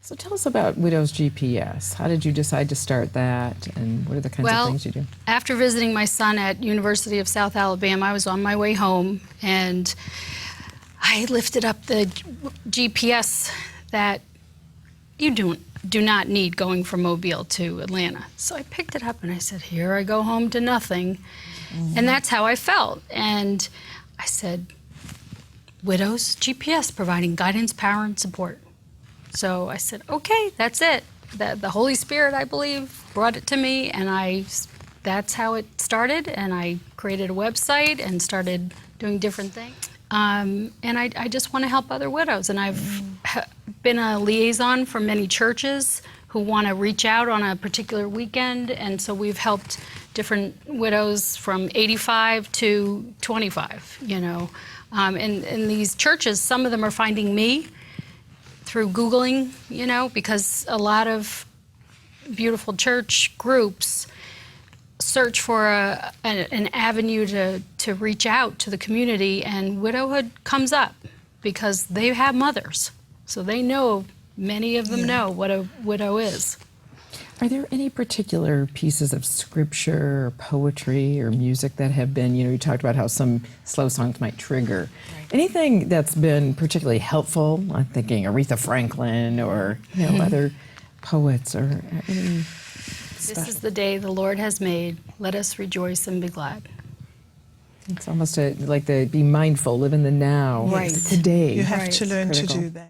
So tell us about Widows GPS. How did you decide to start that, and what are the kinds of things you do? After visiting my son at University of South Alabama, I was on my way home, and I lifted up the GPS that you do not need going from Mobile to Atlanta. So I picked it up and I said, here I go home to nothing. And that's how I felt. And I said, Widows GPS, providing guidance, power, and support. So I said, okay, that's it. The Holy Spirit, I believe, brought it to me, and that's how it started. And I created a website and started doing different things. And I just want to help other widows. And I've been a liaison for many churches who want to reach out on a particular weekend. And so we've helped different widows from 85 to 25, you know. And these churches, some of them are finding me through Googling, you know, because a lot of beautiful church groups search for an avenue to reach out to the community, and widowhood comes up because they have mothers. So they know, many of them know what a widow is. Are there any particular pieces of scripture or poetry or music that have been, you talked about how some slow songs might trigger. Right. Anything that's been particularly helpful? I'm thinking Aretha Franklin or other poets or any special. This is the day the Lord has made. Let us rejoice and be glad. It's almost like the be mindful, live in the now. Right. Today. You have to learn to do that.